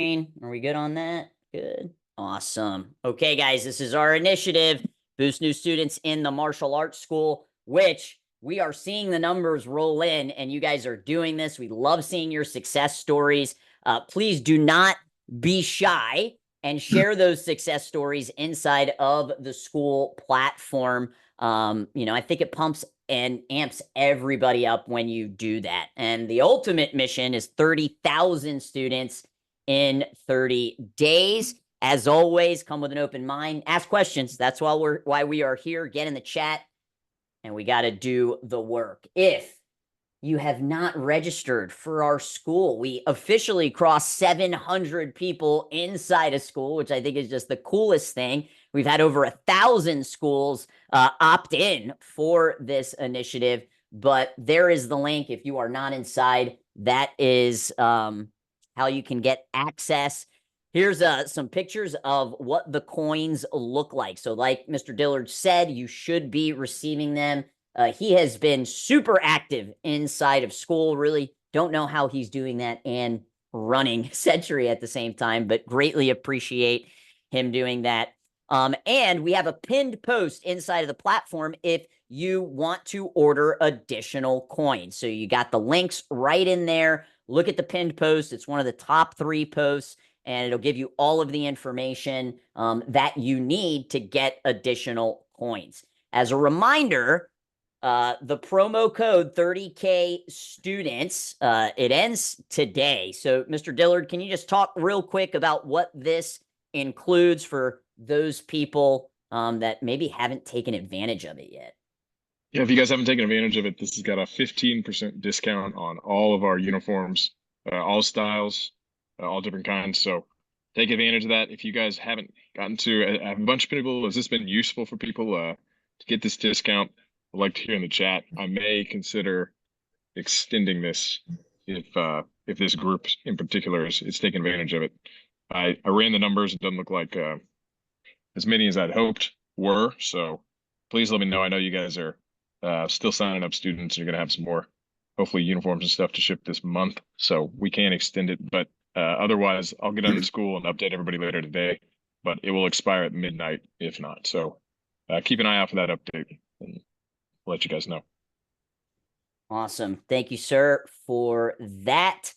Are we good on that? Good. Awesome. Okay, guys, this is our initiative, Boost New Students in the Martial Arts School, which we are seeing the numbers roll in, and you guys are doing this. We love seeing your success stories. Please do not be shy and share those success stories inside of the school platform. I think it pumps and amps everybody up when you do that. And the ultimate mission is 30,000 students in 30 days. As always, come with an open mind, ask questions. That's why we are here. Get in the chat, and we got to do the work. If you have not registered for our school, we officially crossed 700 people inside a school, which I think is just the coolest thing. We've had over 1,000 schools opt in for this initiative, but there is the link. If you are not inside, that is how you can get access. Here's some pictures of what the coins look like. So like Mr. Dillard said, you should be receiving them. He has been super active inside of school. Really don't know how he's doing that and running Century at the same time, but greatly appreciate him doing that. And we have a pinned post inside of the platform if you want to order additional coins. So you got the links right in there. Look at the pinned post. It's one of the top 3 posts, and it'll give you all of the information that you need to get additional coins. As a reminder, the promo code 30K students, it ends today. So Mr. Dillard, can you just talk real quick about what this includes for those people that maybe haven't taken advantage of it yet? Yeah, if you guys haven't taken advantage of it, this has got a 15% discount on all of our uniforms, all styles, all different kinds. So take advantage of that. If you guys haven't gotten to, I have a bunch of people, has this been useful for people to get this discount? I'd like to hear in the chat. I may consider extending this if this group in particular is taking advantage of it. I ran the numbers. It doesn't look like as many as I'd hoped were. So please let me know. I know you guys are still signing up students. You're going to have some more, hopefully, uniforms and stuff to ship this month. So we can extend it. But otherwise, I'll get on the school and update everybody later today. But it will expire at midnight if not. So keep an eye out for that update, and I'll let you guys know. Awesome. Thank you, sir, for that.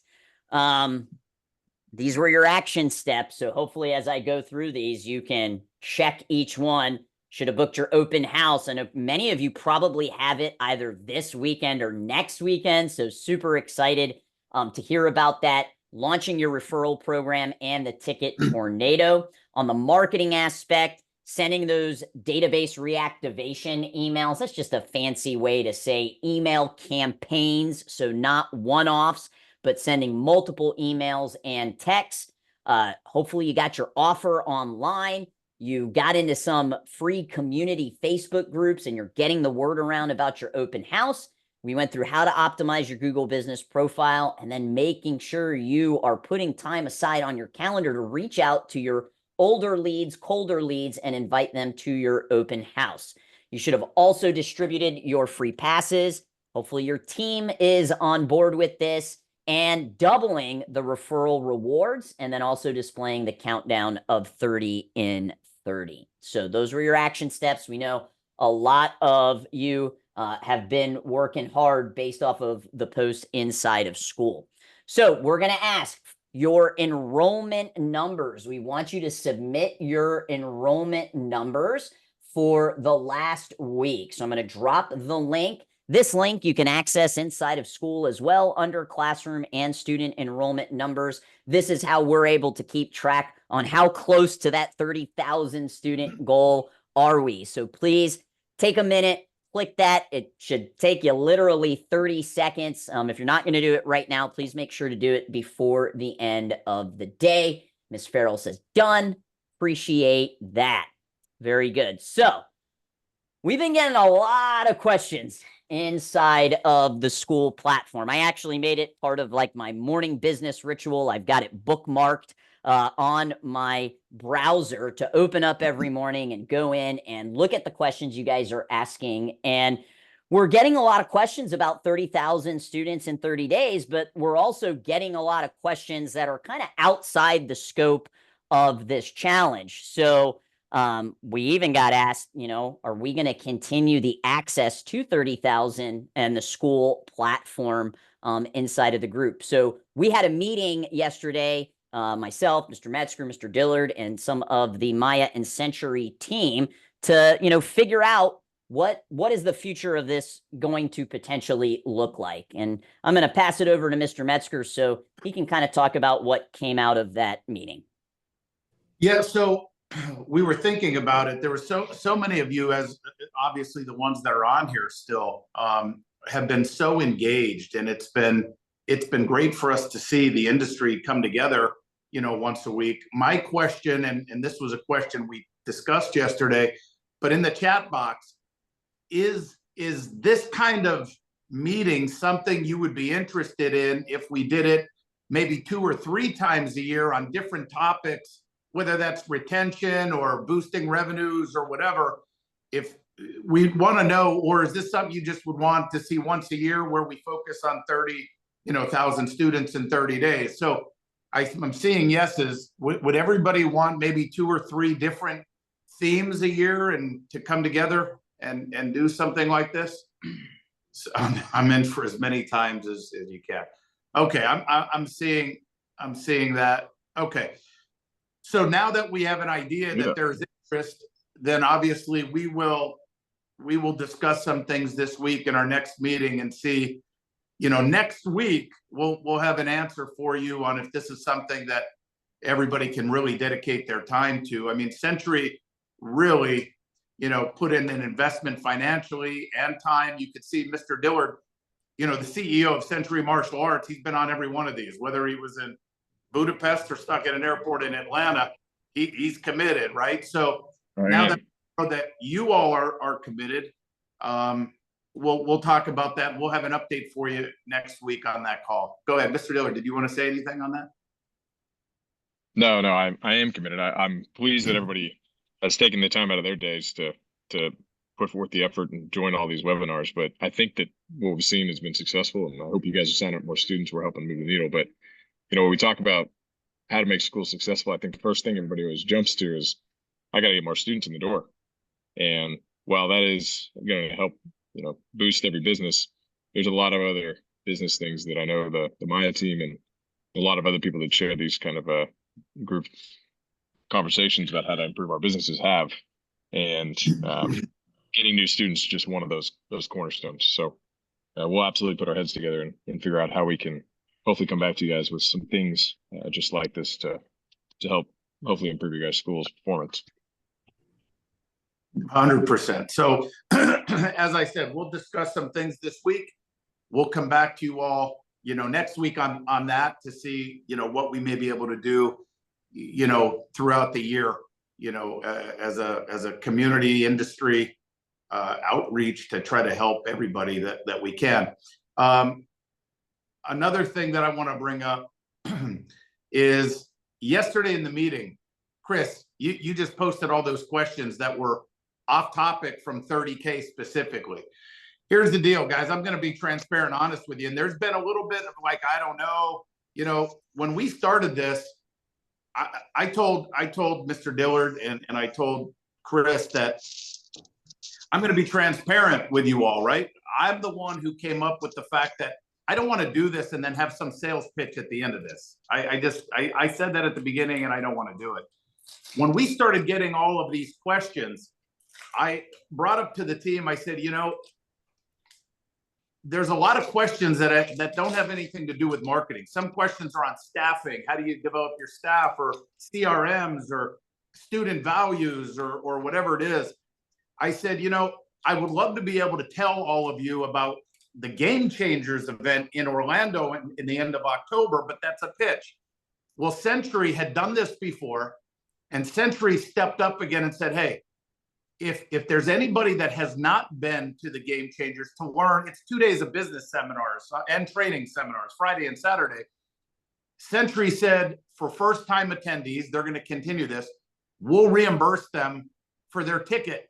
These were your action steps. So hopefully as I go through these, you can check each one. Should have booked your open house. And many of you probably have it either this weekend or next weekend. So super excited to hear about that. Launching your referral program and the ticket tornado. On the marketing aspect, sending those database reactivation emails. That's just a fancy way to say email campaigns. So not one-offs, but sending multiple emails and texts. Hopefully you got your offer online. You got into some free community Facebook groups and you're getting the word around about your open house. We went through how to optimize your Google business profile and then making sure you are putting time aside on your calendar to reach out to your older leads, colder leads, and invite them to your open house. You should have also distributed your free passes. Hopefully your team is on board with this, and doubling the referral rewards, and then also displaying the countdown of 30 in 30. So those were your action steps. We know a lot of you have been working hard based off of the post inside of school. So we're going to ask your enrollment numbers. We want you to submit your enrollment numbers for the last week. So I'm going to drop the link. This link you can access inside of school as well under classroom and student enrollment numbers. This is how we're able to keep track on how close to that 30,000 student goal are we. So please take a minute, click that. It should take you literally 30 seconds. If you're not going to do it right now, please make sure to do it before the end of the day. Ms. Farrell says done. Appreciate that. Very good. So we've been getting a lot of questions inside of the school platform. I actually made it part of like my morning business ritual. I've got it bookmarked on my browser to open up every morning and go in and look at the questions you guys are asking. And we're getting a lot of questions about 30,000 students in 30 days, but we're also getting a lot of questions that are kind of outside the scope of this challenge. So we even got asked, are we going to continue the access to 30,000 and the school platform inside of the group? So we had a meeting yesterday, myself, Mr. Metzger, Mr. Dillard, and some of the Maya and Century team to, figure out what is the future of this going to potentially look like. And I'm going to pass it over to Mr. Metzger so he can kind of talk about what came out of that meeting. Yeah, so we were thinking about it. There were so many of you, as obviously the ones that are on here still, have been so engaged, and it's been great for us to see the industry come together, once a week. My question, and this was a question we discussed yesterday, but in the chat box, is this kind of meeting something you would be interested in if we did it maybe 2 or 3 times a year on different topics, whether that's retention or boosting revenues or whatever? If we want to know, or is this something you just would want to see once a year where we focus on 30,000 students in 30 days? So I'm seeing yeses. Would everybody want maybe 2 or 3 different themes a year and to come together and do something like this? So I'm in for as many times as you can. Okay, I'm seeing that. Okay. So now that we have an idea that there's interest, then obviously we will discuss some things this week in our next meeting and see, next week we'll have an answer for you on if this is something that everybody can really dedicate their time to. I mean, Century really, put in an investment financially and time. You could see Mr. Dillard, the CEO of Century Martial Arts, he's been on every one of these, whether he was in Budapest or stuck at an airport in Atlanta, he's committed, right? So now that you all are committed, we'll talk about that. We'll have an update for you next week on that call. Go ahead, Mr. Dillard. Did you want to say anything on that? No, I am committed. I'm pleased that everybody has taken the time out of their days to put forth the effort and join all these webinars. But I think that what we've seen has been successful, and I hope you guys are signing up more students. We're helping move the needle. But when we talk about how to make schools successful, I think the first thing everybody always jumps to is I got to get more students in the door. And while that is going to help, boost every business, there's a lot of other business things that I know the Maya team and a lot of other people that share these kind of group conversations about how to improve our businesses have. And getting new students is just one of those cornerstones. So we'll absolutely put our heads together and figure out how we can hopefully come back to you guys with some things just like this to help hopefully improve your guys' school's performance. 100%. So as I said, we'll discuss some things this week. We'll come back to you all, next week on that to see, what we may be able to do, throughout the year, as a community industry outreach to try to help everybody that we can. Another thing that I want to bring up is yesterday in the meeting, Chris, you just posted all those questions that were off topic from 30K specifically. Here's the deal, guys. I'm going to be transparent and honest with you. And there's been a little bit of I don't know, when we started this, I told Mr. Dillard and I told Chris that I'm going to be transparent with you all, right? I'm the one who came up with the fact that I don't want to do this and then have some sales pitch at the end of this. I said that at the beginning and I don't want to do it. When we started getting all of these questions, I brought up to the team, I said, there's a lot of questions that don't have anything to do with marketing. Some questions are on staffing. How do you develop your staff, or CRMs, or student values, or whatever it is. I said, I would love to be able to tell all of you about the Game Changers event in Orlando in the end of October, but that's a pitch. Well, Century had done this before, and Century stepped up again and said, hey, if there's anybody that has not been to the Game Changers to learn, it's 2 days of business seminars and training seminars, Friday and Saturday. Century said for first-time attendees, they're going to continue this. We'll reimburse them for their ticket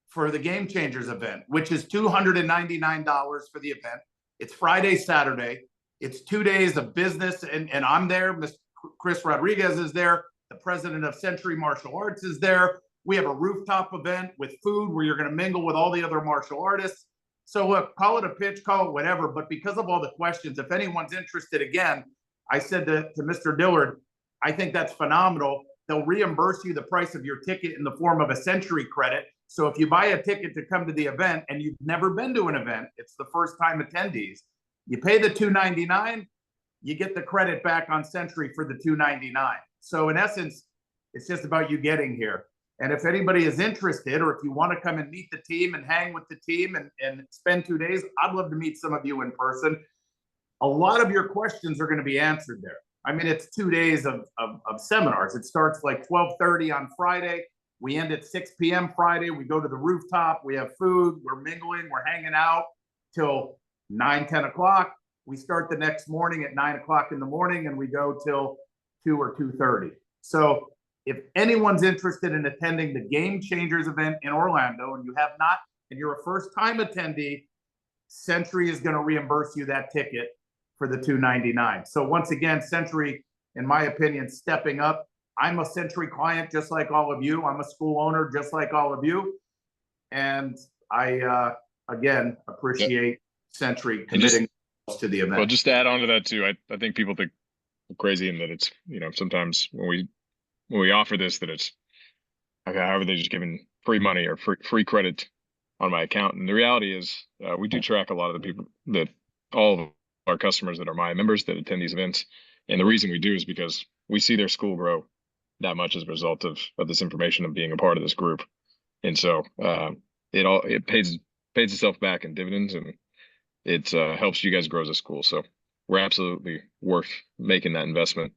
for the Game Changers event, which is $299 for the event. It's Friday, Saturday. It's 2 days of business, and I'm there. Mr. Chris Rodriguez is there. The president of Century Martial Arts is there. We have a rooftop event with food where you're going to mingle with all the other martial artists. So look, call it a pitch, call it whatever. But because of all the questions, if anyone's interested, again, I said to Mr. Dillard, I think that's phenomenal. They'll reimburse you the price of your ticket in the form of a Century credit. So if you buy a ticket to come to the event and you've never been to an event, it's the first time attendees, you pay the $299, you get the credit back on Century for the $299. So in essence, it's just about you getting here. And if anybody is interested, or if you want to come and meet the team and hang with the team and spend 2 days, I'd love to meet some of you in person. A lot of your questions are going to be answered there. I mean, it's 2 days of seminars. It starts like 12:30 on Friday. We end at 6 p.m. Friday. We go to the rooftop. We have food. We're mingling. We're hanging out till 9, 10 o'clock. We start the next morning at 9 o'clock in the morning, and we go till 2 or 2:30. So if anyone's interested in attending the Game Changers event in Orlando, and you have not, and you're a first-time attendee, Century is going to reimburse you that ticket for the $299. So once again, Century, in my opinion, stepping up. I'm a Century client just like all of you. I'm a school owner just like all of you. And I, again, appreciate Century committing to the event. Well, just to add on to that too, I think people think I'm crazy in that it's, sometimes when we offer this, that it's, okay, how are they just giving free money or free credit on my account? And the reality is we do track a lot of the people, that all of our customers that are my members that attend these events. And the reason we do is because we see their school grow that much as a result of this information, of being a part of this group. And so it pays itself back in dividends, and it helps you guys grow as a school. So we're absolutely worth making that investment,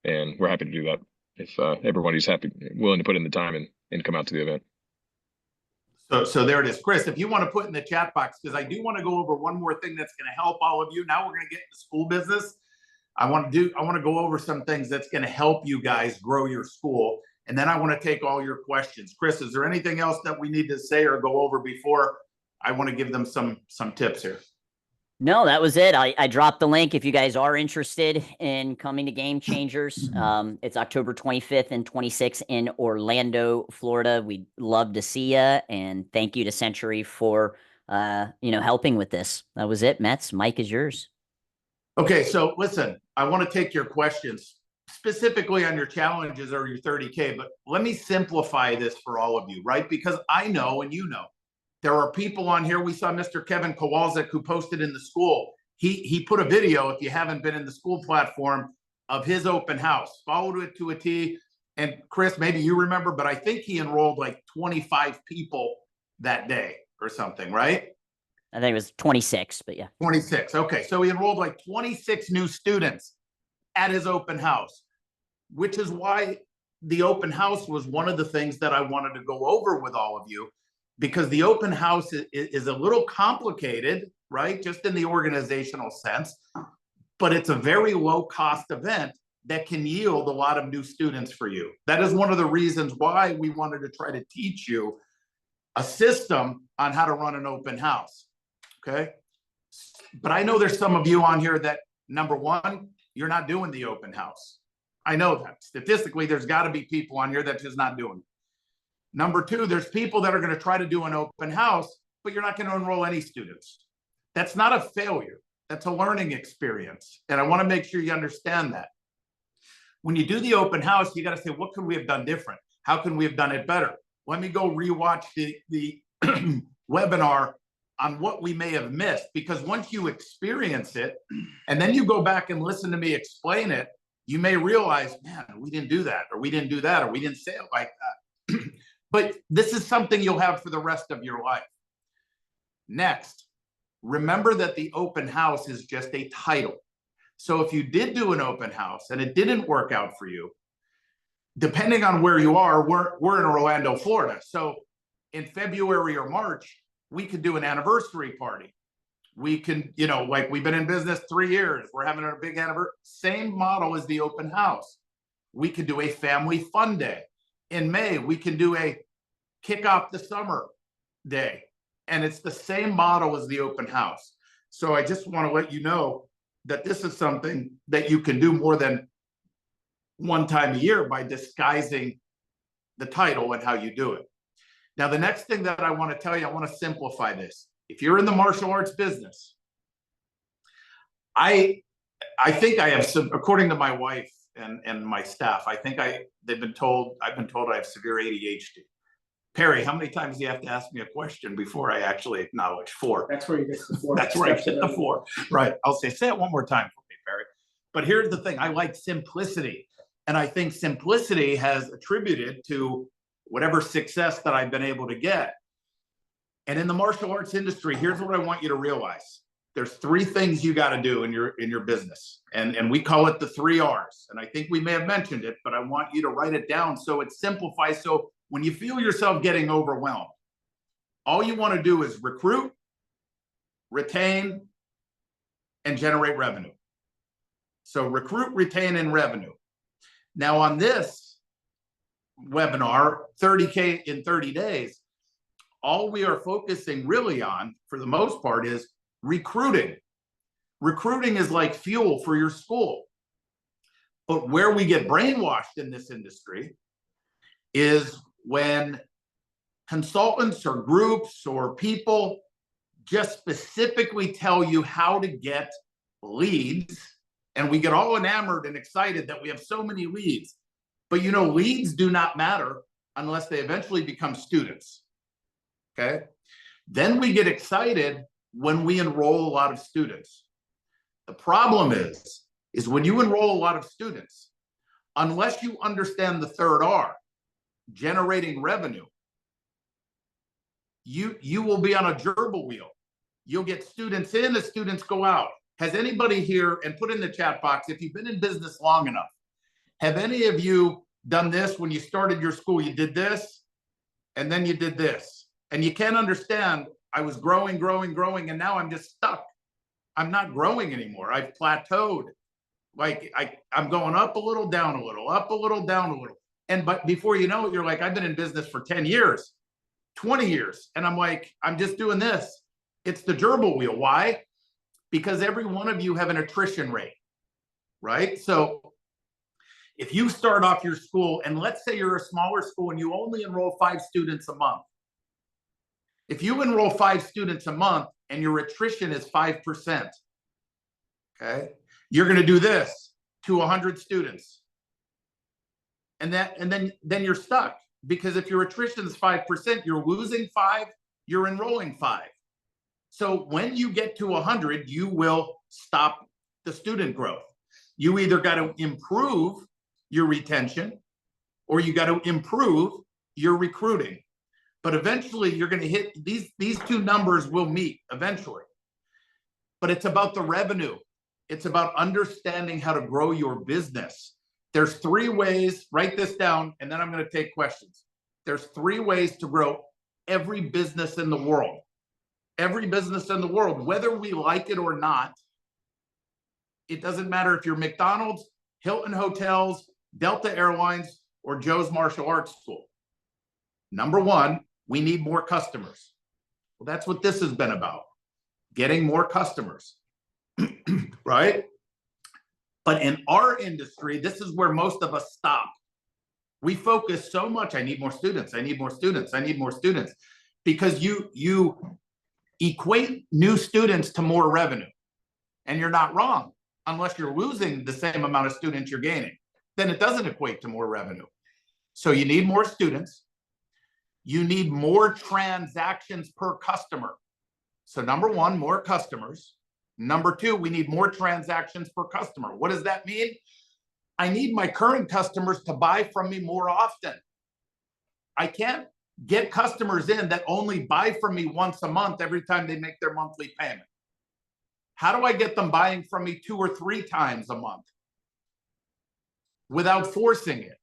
and we're happy to do that if everybody's willing to put in the time and come out to the event. So there it is. Chris, if you want to put in the chat box, because I do want to go over one more thing that's going to help all of you. Now we're going to get into school business. I want to go over some things that's going to help you guys grow your school. And then I want to take all your questions. Chris, is there anything else that we need to say or go over before I want to give them some tips here? No, that was it. I dropped the link if you guys are interested in coming to Game Changers. It's October 25th and 26th in Orlando, Florida. We'd love to see you, and thank you to Century for helping with this. That was it. Metz, Mike is yours. Okay, so listen, I want to take your questions specifically on your challenges or your 30K, but let me simplify this for all of you, right? Because I know, and you know, there are people on here. We saw Mr. Kevin Kowalczyk, who posted in the school. He put a video, if you haven't been in the school platform, of his open house, followed it to a T. And Chris, maybe you remember, but I think he enrolled like 25 people that day or something, right? I think it was 26, but yeah. 26. Okay. So he enrolled like 26 new students at his open house, which is why the open house was one of the things that I wanted to go over with all of you, because the open house is a little complicated, right? Just in the organizational sense, but it's a very low cost event that can yield a lot of new students for you. That is one of the reasons why we wanted to try to teach you a system on how to run an open house. Okay. But I know there's some of you on here that, number one, you're not doing the open house. I know that statistically, there's got to be people on here that's just not doing it. Number two, there's people that are going to try to do an open house, but you're not going to enroll any students. That's not a failure. That's a learning experience. And I want to make sure you understand that. When you do the open house, you got to say, what could we have done different? How can we have done it better? Let me go rewatch the webinar on what we may have missed, because once you experience it and then you go back and listen to me explain it, you may realize, man, we didn't do that, or we didn't do that, or we didn't say it like that. But this is something you'll have for the rest of your life. Next, remember that the open house is just a title. So if you did do an open house and it didn't work out for you, depending on where you are, we're in Orlando, Florida. So in February or March, we could do an anniversary party. We can, like we've been in business 3 years. We're having a big anniversary. Same model as the open house. We could do a family fun day. In May, we can do a kick off the summer day. And it's the same model as the open house. So I just want to let you know that this is something that you can do more than one time a year by disguising the title and how you do it. Now, the next thing that I want to tell you, I want to simplify this. If you're in the martial arts business, I think I have some, according to my wife and my staff, I've been told I have severe ADHD. Perry, how many times do you have to ask me a question before I actually acknowledge? 4. That's where you get the 4. That's where I get the 4. Right. I'll say it one more time for me, Perry. But here's the thing. I like simplicity. And I think simplicity has attributed to whatever success that I've been able to get. And in the martial arts industry, here's what I want you to realize. There's 3 things you got to do in your business. And we call it the 3 R's. And I think we may have mentioned it, but I want you to write it down so it simplifies. So when you feel yourself getting overwhelmed, all you want to do is recruit, retain, and generate revenue. So recruit, retain, and revenue. Now on this webinar, 30K in 30 days, all we are focusing really on, for the most part, is recruiting. Recruiting is like fuel for your school. But where we get brainwashed in this industry is when consultants or groups or people just specifically tell you how to get leads. And we get all enamored and excited that we have so many leads. But you know, leads do not matter unless they eventually become students. Okay? Then we get excited when we enroll a lot of students. The problem is when you enroll a lot of students, unless you understand the 3rd R, generating revenue, you will be on a gerbil wheel. You'll get students in as students go out. Has anybody here, and put in the chat box, if you've been in business long enough, have any of you done this when you started your school? You did this, and then you did this. And you can't understand, I was growing, and now I'm just stuck. I'm not growing anymore. I've plateaued. Like I'm going up a little, down a little, up a little, down a little. But before you know it, you're like, I've been in business for 10 years, 20 years. And I'm like, I'm just doing this. It's the gerbil wheel. Why? Because every one of you have an attrition rate, right? So if you start off your school, and let's say you're a smaller school and you only enroll 5 students a month. If you enroll 5 students a month and your attrition is 5%, okay, you're going to do this to 100 students. And then you're stuck, because if your attrition is 5%, you're losing 5, you're enrolling 5. So when you get to 100, you will stop the student growth. You either got to improve your retention or you got to improve your recruiting. But eventually you're going to hit these 2 numbers will meet eventually. But it's about the revenue. It's about understanding how to grow your business. There's 3 ways, write this down, and then I'm going to take questions. There's 3 ways to grow every business in the world. Every business in the world, whether we like it or not. It doesn't matter if you're McDonald's, Hilton Hotels, Delta Airlines, or Joe's Martial Arts School. Number 1, we need more customers. Well, that's what this has been about, getting more customers, right? But in our industry, this is where most of us stop. We focus so much, I need more students, I need more students, I need more students, because you equate new students to more revenue. And you're not wrong, unless you're losing the same amount of students you're gaining. Then it doesn't equate to more revenue. So you need more students. You need more transactions per customer. So number 1, more customers. Number 2, we need more transactions per customer. What does that mean? I need my current customers to buy from me more often. I can't get customers in that only buy from me once a month every time they make their monthly payment. How do I get them buying from me 2 or 3 times a month without forcing it?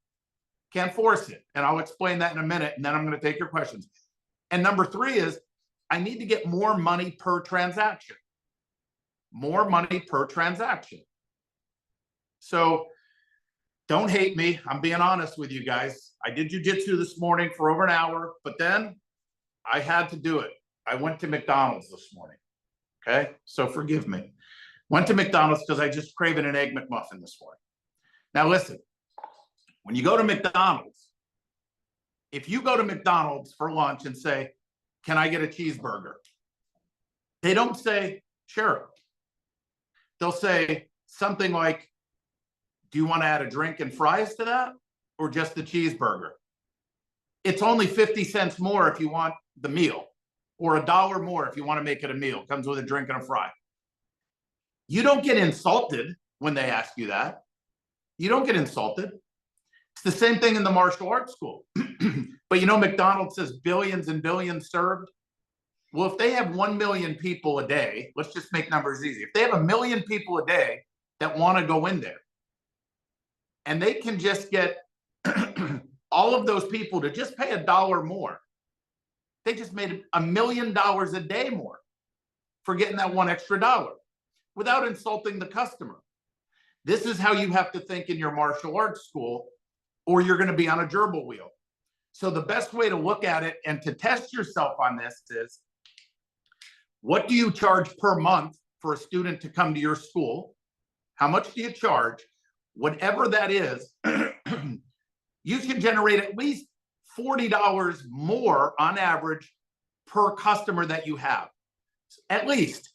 Can't force it. And I'll explain that in a minute, and then I'm going to take your questions. And number 3 is I need to get more money per transaction. More money per transaction. So don't hate me. I'm being honest with you guys. I did jujitsu this morning for over an hour, but then I had to do it. I went to McDonald's this morning. Okay, so forgive me. Went to McDonald's because I just craved an Egg McMuffin this morning. Now listen, when you go to McDonald's, if you go to McDonald's for lunch and say, can I get a cheeseburger? They don't say, sure. They'll say something like, do you want to add a drink and fries to that? Or just the cheeseburger? It's only 50 cents more if you want the meal, or $1 more if you want to make it a meal. It comes with a drink and a fry. You don't get insulted when they ask you that. You don't get insulted. It's the same thing in the martial arts school. But you know, McDonald's says billions and billions served. Well, if they have 1 million people a day, let's just make numbers easy. If they have 1 million people a day that want to go in there, and they can just get all of those people to just pay $1 more, they just made $1 million a day more for getting that one extra dollar without insulting the customer. This is how you have to think in your martial arts school, or you're going to be on a gerbil wheel. So the best way to look at it and to test yourself on this is, what do you charge per month for a student to come to your school? How much do you charge? Whatever that is, you can generate at least $40 more on average per customer that you have. At least.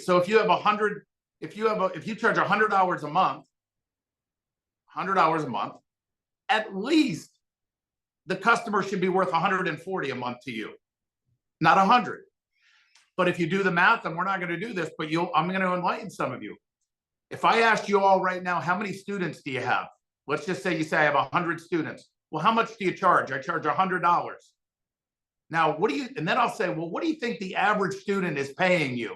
So if you have if you charge $100 a month, $100 a month, at least the customer should be worth $140 a month to you, not 100. But if you do the math, and we're not going to do this, but I'm going to enlighten some of you. If I asked you all right now, how many students do you have? Let's just say you say I have 100 students. Well, how much do you charge? I charge $100. Now, and then I'll say, well, what do you think the average student is paying you?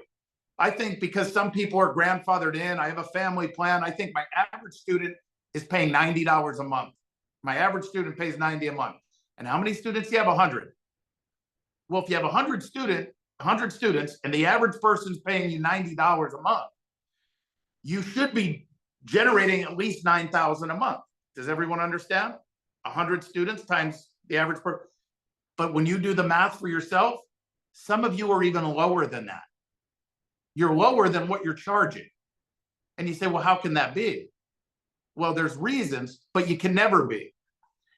I think, because some people are grandfathered in, I have a family plan, I think my average student is paying $90 a month. My average student pays $90 a month. And how many students do you have? 100. Well, if you have 100 students, and the average person's paying you $90 a month, you should be generating at least $9,000 a month. Does everyone understand? 100 students times the average person. But when you do the math for yourself, some of you are even lower than that. You're lower than what you're charging. And you say, well, how can that be? Well, there's reasons, but you can never be.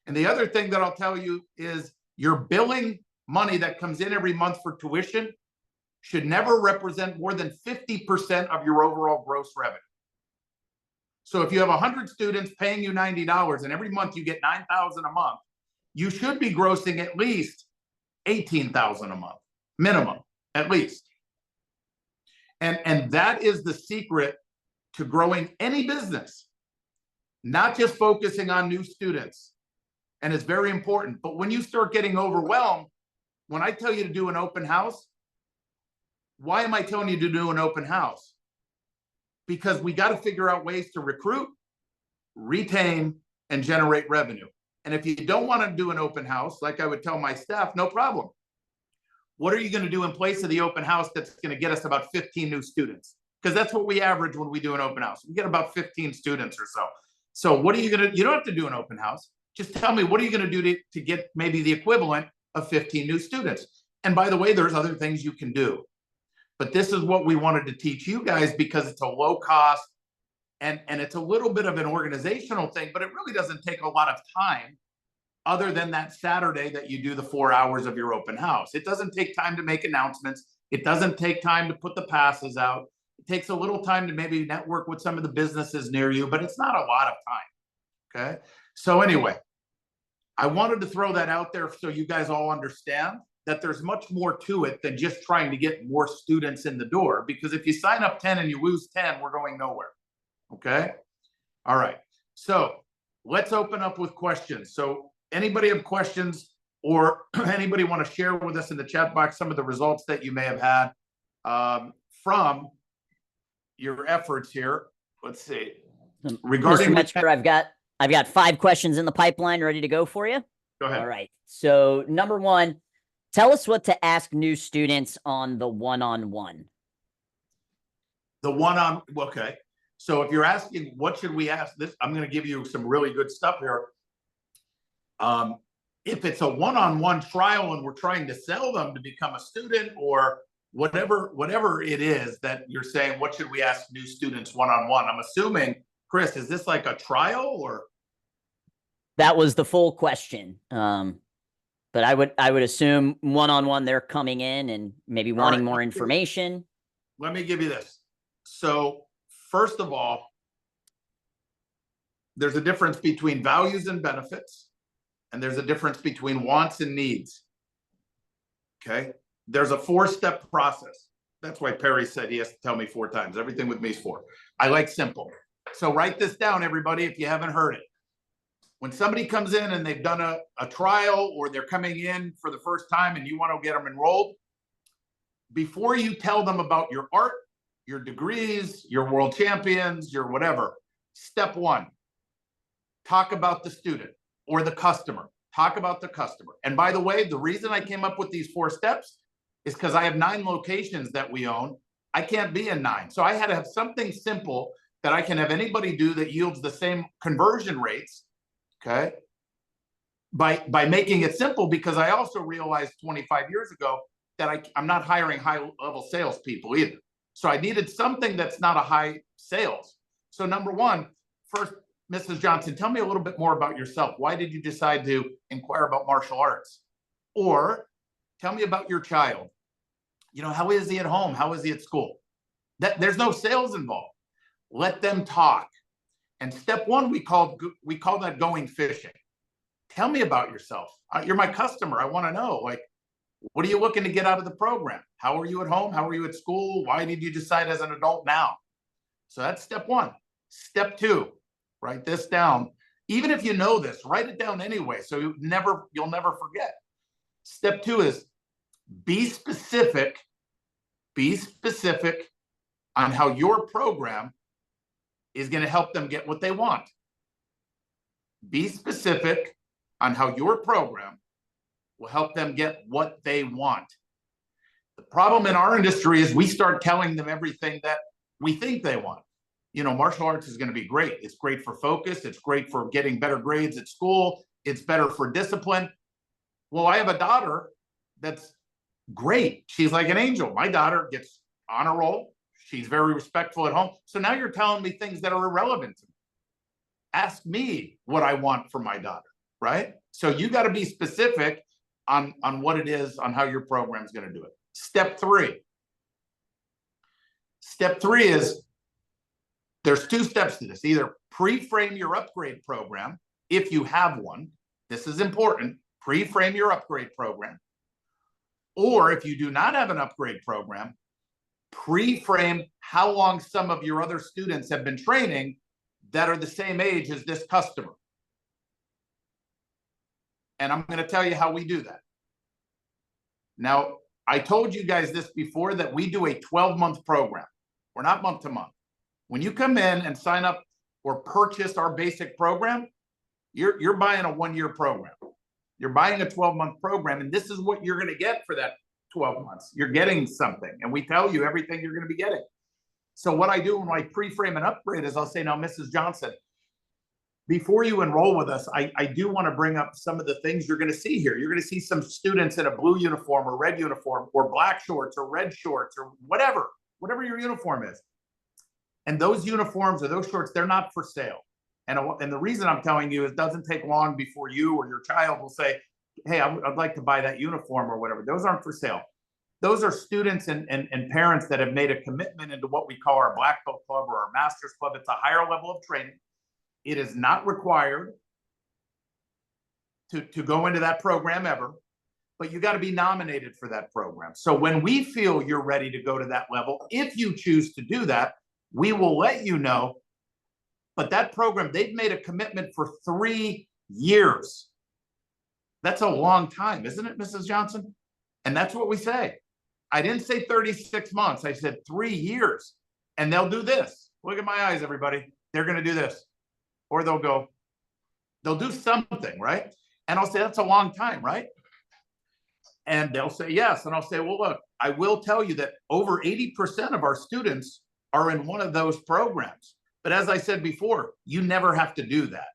And the other thing that I'll tell you is, your billing money that comes in every month for tuition should never represent more than 50% of your overall gross revenue. So if you have 100 students paying you $90 and every month you get $9,000 a month, you should be grossing at least $18,000 a month, minimum, at least. And that is the secret to growing any business, not just focusing on new students. And it's very important. But when you start getting overwhelmed, when I tell you to do an open house, why am I telling you to do an open house? Because we got to figure out ways to recruit, retain, and generate revenue. And if you don't want to do an open house, like I would tell my staff, no problem. What are you going to do in place of the open house that's going to get us about 15 new students? Because that's what we average when we do an open house. We get about 15 students or so. So what are you going to, you don't have to do an open house. Just tell me, what are you going to do to get maybe the equivalent of 15 new students? And by the way, there's other things you can do. But this is what we wanted to teach you guys, because it's a low cost and it's a little bit of an organizational thing, but it really doesn't take a lot of time other than that Saturday that you do the 4 hours of your open house. It doesn't take time to make announcements. It doesn't take time to put the passes out. It takes a little time to maybe network with some of the businesses near you, but it's not a lot of time, okay? So anyway, I wanted to throw that out there so you guys all understand that there's much more to it than just trying to get more students in the door. Because if you sign up 10 and you lose 10, we're going nowhere, okay? All right, so let's open up with questions. So anybody have questions, or anybody want to share with us in the chat box some of the results that you may have had from your efforts here? Let's see. Regarding Mr. Metzger, I've got 5 questions in the pipeline ready to go for you. Go ahead. All right. So number 1, tell us what to ask new students on the one-on-one. Okay. So if you're asking, what should we ask this? I'm going to give you some really good stuff here. if it's a one-on-one trial and we're trying to sell them to become a student, or whatever it is that you're saying, what should we ask new students one-on-one? I'm assuming, Chris, is this like a trial or? That was the full question. But I would assume one-on-one they're coming in and maybe wanting more information. Let me give you this. So first of all, there's a difference between values and benefits, and there's a difference between wants and needs. Okay. There's a 4-step process. That's why Perry said he has to tell me 4 times. Everything with me is 4. I like simple. So write this down, everybody, if you haven't heard it. When somebody comes in and they've done a trial, or they're coming in for the first time and you want to get them enrolled, before you tell them about your art, your degrees, your world champions, your whatever, step 1, talk about the student or the customer. Talk about the customer. And by the way, the reason I came up with these 4 steps is because I have 9 locations that we own. I can't be in 9. So I had to have something simple that I can have anybody do that yields the same conversion rates, okay? By making it simple, because I also realized 25 years ago that I'm not hiring high-level salespeople either. So I needed something that's not a high sales. So number 1, first, Mrs. Johnson, tell me a little bit more about yourself. Why did you decide to inquire about martial arts? Or tell me about your child. You know, how is he at home? How is he at school? There's no sales involved. Let them talk. And step 1, we call that going fishing. Tell me about yourself. You're my customer. I want to know, like, what are you looking to get out of the program? How are you at home? How are you at school? Why did you decide as an adult now? So that's step 1. Step 2, write this down. Even if you know this, write it down anyway, so you'll never forget. Step 2 is be specific on how your program is going to help them get what they want. Be specific on how your program will help them get what they want. The problem in our industry is we start telling them everything that we think they want. You know, martial arts is going to be great. It's great for focus. It's great for getting better grades at school. It's better for discipline. Well, I have a daughter that's great. She's like an angel. My daughter gets honor roll. She's very respectful at home. So now you're telling me things that are irrelevant to me. Ask me what I want for my daughter, right? So you got to be specific on what it is, on how your program is going to do it. Step 3. Step 3 is, there's 2 steps to this. Either pre-frame your upgrade program, if you have one. This is important. Pre-frame your upgrade program. Or if you do not have an upgrade program, pre-frame how long some of your other students have been training that are the same age as this customer. And I'm going to tell you how we do that. Now, I told you guys this before, that we do a 12-month program. We're not month to month. When you come in and sign up or purchase our basic program, you're buying a 1-year program. You're buying a 12-month program, and this is what you're going to get for that 12 months. You're getting something, and we tell you everything you're going to be getting. So what I do when I pre-frame an upgrade is I'll say, now, Mrs. Johnson, before you enroll with us, I do want to bring up some of the things you're going to see here. You're going to see some students in a blue uniform or red uniform or black shorts or red shorts or whatever your uniform is. And those uniforms or those shorts, they're not for sale. And the reason I'm telling you is it doesn't take long before you or your child will say, hey, I'd like to buy that uniform or whatever. Those aren't for sale. Those are students and parents that have made a commitment into what we call our Black Belt Club or our Masters Club. It's a higher level of training. It is not required to go into that program ever, but you got to be nominated for that program. So when we feel you're ready to go to that level, if you choose to do that, we will let you know. But that program, they've made a commitment for 3 years. That's a long time, isn't it, Mrs. Johnson? And that's what we say. I didn't say 36 months. I said 3 years. And they'll do this. Look at my eyes, everybody. They're going to do this. Or they'll do something, right? And I'll say, that's a long time, right? And they'll say yes. And I'll say, well, look, I will tell you that over 80% of our students are in one of those programs. But as I said before, you never have to do that.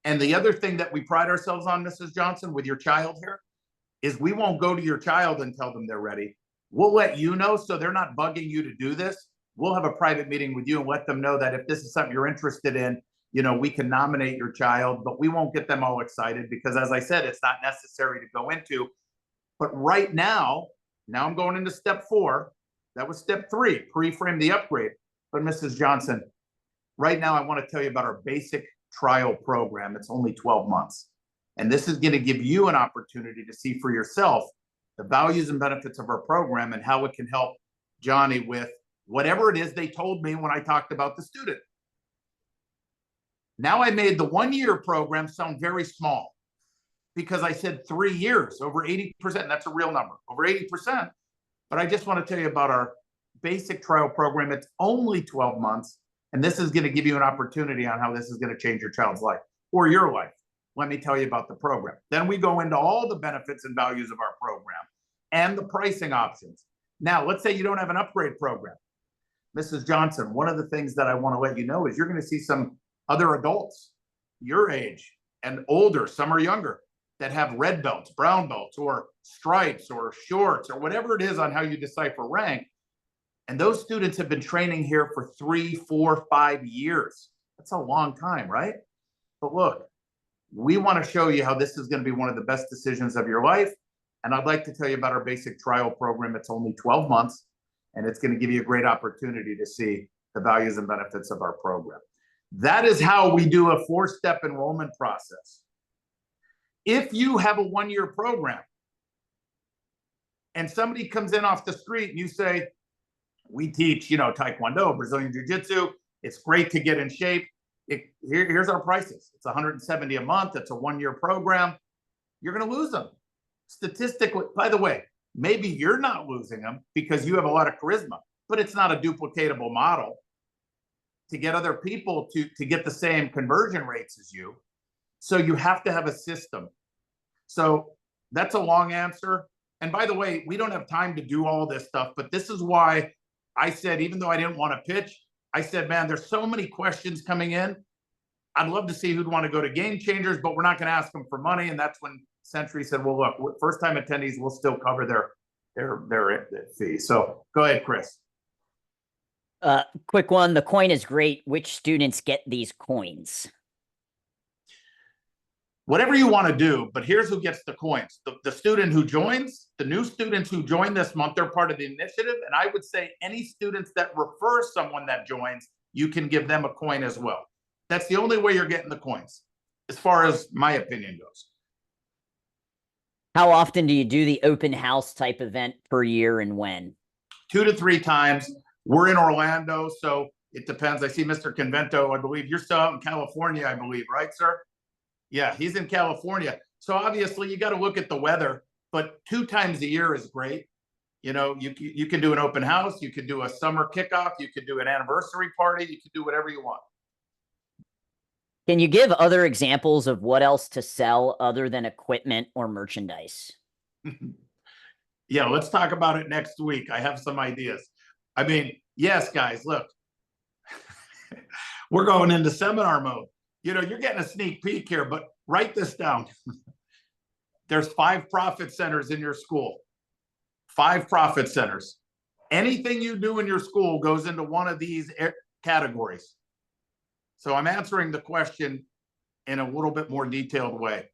And the other thing that we pride ourselves on, Mrs. Johnson, with your child here, is we won't go to your child and tell them they're ready. We'll let you know so they're not bugging you to do this. We'll have a private meeting with you and let them know that if this is something you're interested in, you know, we can nominate your child, but we won't get them all excited because, as I said, it's not necessary to go into. But right now I'm going into step 4. That was step 3, pre-frame the upgrade. But Mrs. Johnson, right now I want to tell you about our basic trial program. It's only 12 months. And this is going to give you an opportunity to see for yourself the values and benefits of our program and how it can help Johnny with whatever it is they told me when I talked about the student. Now I made the 1-year program sound very small because I said 3 years, over 80%. That's a real number, over 80%. But I just want to tell you about our basic trial program. It's only 12 months. And this is going to give you an opportunity on how this is going to change your child's life or your life. Let me tell you about the program. Then we go into all the benefits and values of our program and the pricing options. Now, let's say you don't have an upgrade program. Mrs. Johnson, one of the things that I want to let you know is you're going to see some other adults your age and older, some are younger, that have red belts, brown belts, or stripes or shorts or whatever it is on how you decipher rank. And those students have been training here for 3, 4, 5 years. That's a long time, right? But look, we want to show you how this is going to be one of the best decisions of your life. And I'd like to tell you about our basic trial program. It's only 12 months, and it's going to give you a great opportunity to see the values and benefits of our program. That is how we do a 4-step enrollment process. If you have a 1-year program and somebody comes in off the street and you say, we teach, Taekwondo, Brazilian Jiu-Jitsu, it's great to get in shape. Here's our prices. It's $170 a month. It's a 1-year program. You're going to lose them. Statistically, by the way, maybe you're not losing them because you have a lot of charisma, but it's not a duplicatable model to get other people to get the same conversion rates as you. So you have to have a system. So that's a long answer. And by the way, we don't have time to do all this stuff, but this is why I said, even though I didn't want to pitch, I said, man, there's so many questions coming in. I'd love to see who'd want to go to Game Changers, but we're not going to ask them for money. And that's when Century said, well, look, first-time attendees will still cover their fee. So go ahead, Chris. Quick one. The coin is great. Which students get these coins? Whatever you want to do, but here's who gets the coins. The student who joins, the new students who join this month, they're part of the initiative. And I would say any students that refer someone that joins, you can give them a coin as well. That's the only way you're getting the coins, as far as my opinion goes. How often do you do the open house type event per year and when? 2 to 3 times. We're in Orlando, so it depends. I see Mr. Convento, I believe. You're still out in California, I believe, right, sir? Yeah, he's in California. So obviously you got to look at the weather, but 2 times a year is great. You can do an open house, you could do a summer kickoff, you could do an anniversary party, you could do whatever you want. Can you give other examples of what else to sell other than equipment or merchandise? Yeah, let's talk about it next week. I have some ideas. I mean, yes, guys, look, we're going into seminar mode. You're getting a sneak peek here, but write this down. There's 5 profit centers in your school. 5 profit centers. Anything you do in your school goes into one of these categories. So I'm answering the question in a little bit more detailed way.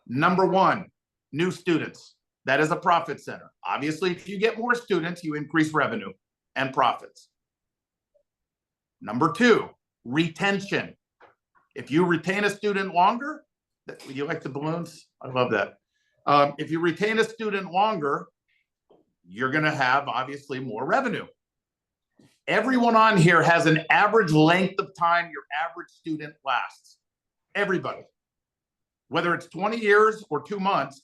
Number 1, new students. That is a profit center. Obviously, if you get more students, you increase revenue and profits. Number 2, retention. If you retain a student longer, you like the balloons? I love that. If you retain a student longer, you're going to have obviously more revenue. Everyone on here has an average length of time your average student lasts. Everybody. Whether it's 20 years or 2 months,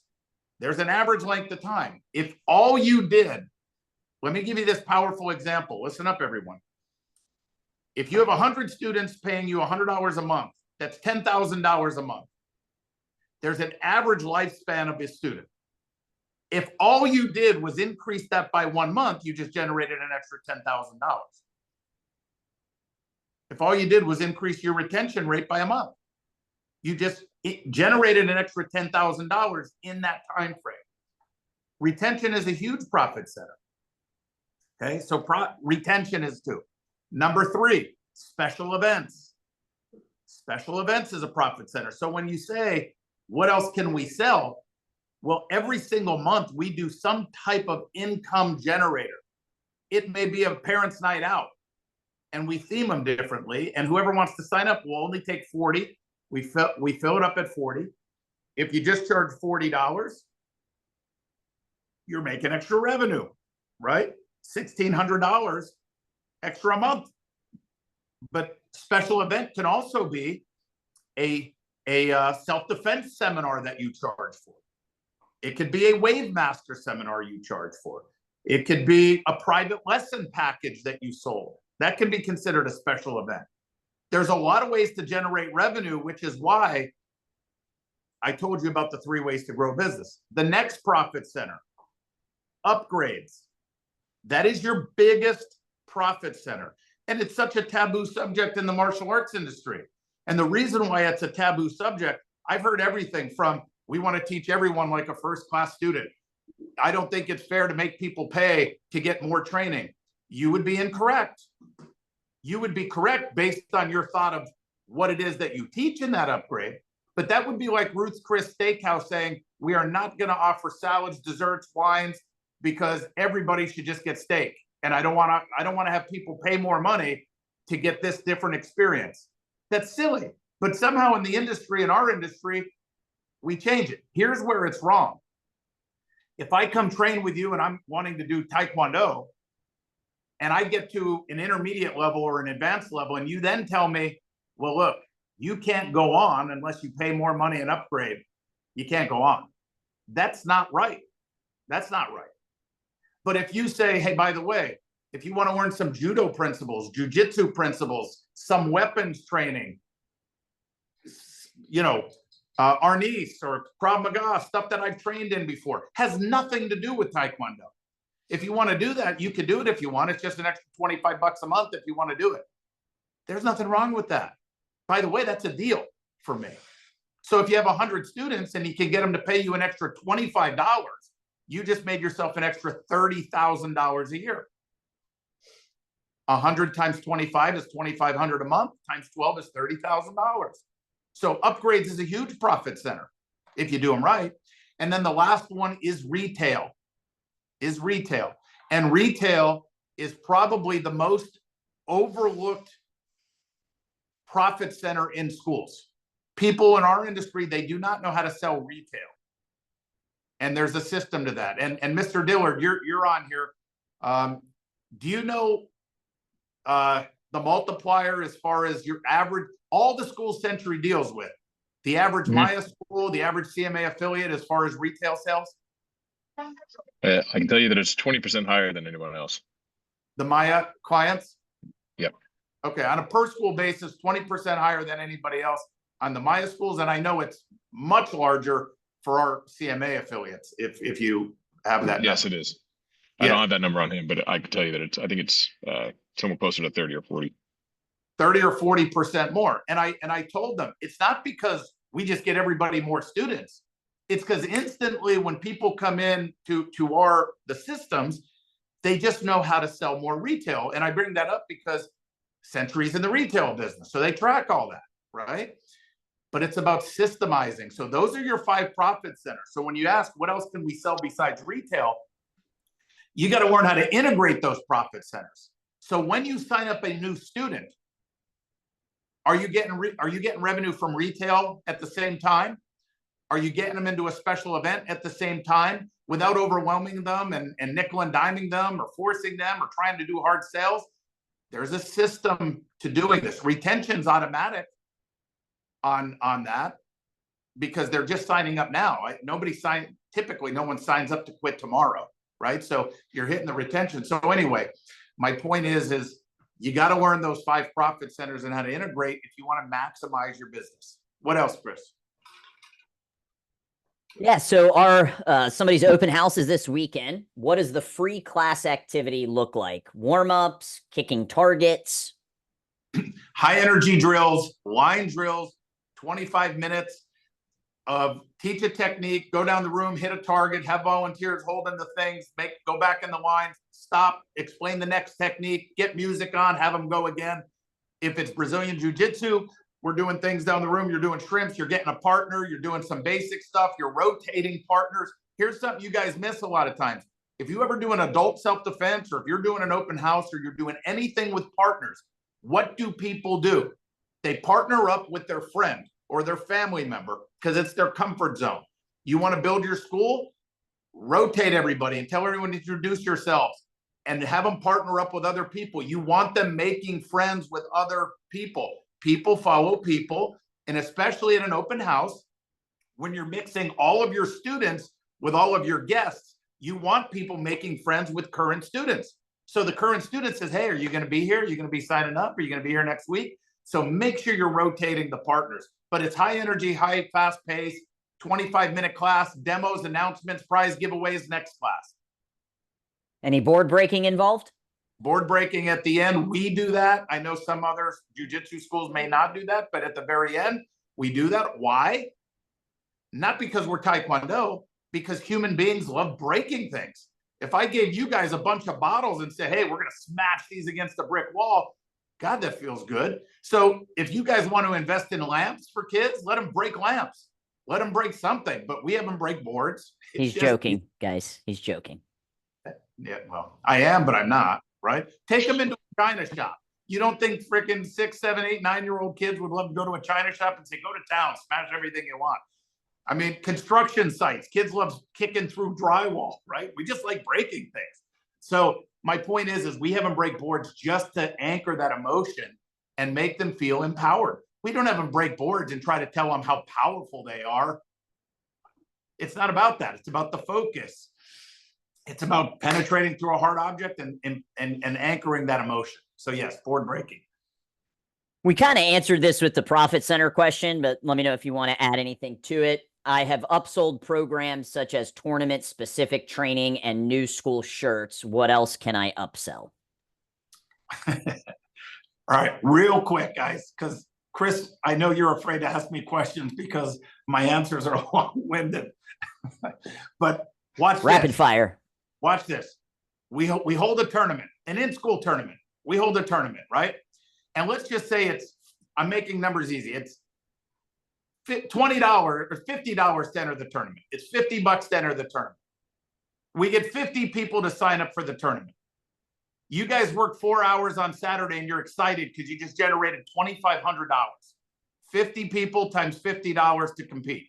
there's an average length of time. If all you did, let me give you this powerful example. Listen up, everyone. If you have 100 students paying you $100 a month, that's $10,000 a month. There's an average lifespan of a student. If all you did was increase that by 1 month, you just generated an extra $10,000. If all you did was increase your retention rate by a month, it generated an extra $10,000 in that time frame. Retention is a huge profit center. Okay, so retention is 2. Number 3, special events. Special events is a profit center. So when you say, what else can we sell? Well, every single month we do some type of income generator. It may be a parents' night out, and we theme them differently. And whoever wants to sign up will only take 40. We fill it up at 40. If you just charge $40, you're making extra revenue, right? $1,600 extra a month. But special event can also be a self-defense seminar that you charge for. It could be a Wave Master seminar you charge for. It could be a private lesson package that you sold. That can be considered a special event. There's a lot of ways to generate revenue, which is why I told you about the 3 ways to grow business. The next profit center, upgrades. That is your biggest profit center. And it's such a taboo subject in the martial arts industry. And the reason why it's a taboo subject, I've heard everything from, we want to teach everyone like a first-class student. I don't think it's fair to make people pay to get more training. You would be incorrect. You would be correct based on your thought of what it is that you teach in that upgrade. But that would be like Ruth's Chris Steakhouse saying, we are not going to offer salads, desserts, wines, because everybody should just get steak. And I don't want to have people pay more money to get this different experience. That's silly. But somehow in the industry, in our industry, we change it. Here's where it's wrong. If I come train with you and I'm wanting to do Taekwondo, and I get to an intermediate level or an advanced level, and you then tell me, well, look, you can't go on unless you pay more money and upgrade. You can't go on. That's not right. That's not right. But if you say, hey, by the way, if you want to learn some judo principles, jujitsu principles, some weapons training, Arnis or Krav Maga, stuff that I've trained in before, has nothing to do with Taekwondo. If you want to do that, you can do it if you want. It's just an extra $25 a month if you want to do it. There's nothing wrong with that. By the way, that's a deal for me. So if you have 100 students and you can get them to pay you an extra $25, you just made yourself an extra $30,000 a year. 100 times 25 is $2,500 a month, times 12 is $30,000. So upgrades is a huge profit center if you do them right. And then the last one is retail. And retail is probably the most overlooked profit center in schools. People in our industry, they do not know how to sell retail. And there's a system to that. And Mr. Dillard, you're on here. Do you know the multiplier as far as your average, all the schools Century deals with, the average Maya school, the average CMA affiliate as far as retail sales? I can tell you that it's 20% higher than anyone else. The Maya clients? Yep. Okay, on a per school basis, 20% higher than anybody else on the Maya schools. And I know it's much larger for our CMA affiliates, if you have that. Yes, it is. I don't have that number on him, but I can tell you that I think it's somewhere closer to 30 or 40. 30 or 40% more. And I told them, it's not because we just get everybody more students. It's because instantly when people come in to the systems, they just know how to sell more retail. And I bring that up because Century's in the retail business. So they track all that, right? But it's about systemizing. So those are your 5 profit centers. So when you ask, what else can we sell besides retail? You got to learn how to integrate those profit centers. So when you sign up a new student, are you getting revenue from retail at the same time? Are you getting them into a special event at the same time without overwhelming them and nickel and diming them or forcing them or trying to do hard sales? There's a system to doing this. Retention's automatic on that because they're just signing up now. Typically no one signs up to quit tomorrow, right? So you're hitting the retention. So anyway, my point is you got to learn those 5 profit centers and how to integrate if you want to maximize your business. What else, Chris? Yeah, so our somebody's open house is this weekend. What does the free class activity look like? Warm-ups, kicking targets? High energy drills, line drills, 25 minutes of teach a technique, go down the room, hit a target, have volunteers holding the things, go back in the line, stop, explain the next technique, get music on, have them go again. If it's Brazilian Jiu-Jitsu, we're doing things down the room. You're doing shrimps, you're getting a partner, you're doing some basic stuff, you're rotating partners. Here's something you guys miss a lot of times. If you ever do an adult self-defense, or if you're doing an open house, or you're doing anything with partners, what do people do? They partner up with their friend or their family member because it's their comfort zone. You want to build your school? Rotate everybody and tell everyone to introduce yourselves and have them partner up with other people. You want them making friends with other people. People follow people. And especially in an open house, when you're mixing all of your students with all of your guests, you want people making friends with current students. So the current student says, hey, are you going to be here? Are you going to be signing up? Are you going to be here next week? So make sure you're rotating the partners. But it's high energy, high fast pace, 25-minute class, demos, announcements, prize giveaways, next class. Any board breaking involved? Board breaking at the end, we do that. I know some other jiu-jitsu schools may not do that, but at the very end, we do that. Why? Not because we're Taekwondo, because human beings love breaking things. If I gave you guys a bunch of bottles and said, hey, we're going to smash these against a brick wall, God, that feels good. So if you guys want to invest in lamps for kids, let them break lamps. Let them break something, but we have them break boards. He's joking, guys. He's joking. Yeah, well, I am, but I'm not, right? Take them into a China shop. You don't think freaking 6, 7, 8, 9-year-old kids would love to go to a China shop and say, go to town, smash everything you want. I mean, construction sites, kids love kicking through drywall, right? We just like breaking things. So my point is we have them break boards just to anchor that emotion and make them feel empowered. We don't have them break boards and try to tell them how powerful they are. It's not about that. It's about the focus. It's about penetrating through a hard object and anchoring that emotion. So yes, board breaking. We kind of answered this with the Profit Center question, but let me know if you want to add anything to it. I have upsold programs such as tournament-specific training and new school shirts. What else can I upsell? All right, real quick, guys, because Chris, I know you're afraid to ask me questions because my answers are long-winded. But watch rapid this. Fire. Watch this. We hold a tournament, an in-school tournament. We hold a tournament, right? And let's just say I'm making numbers easy. It's $20 or $50 to enter the tournament. It's $50 to enter the tournament. We get 50 people to sign up for the tournament. You guys work 4 hours on Saturday and you're excited because you just generated $2,500. 50 people times $50 to compete.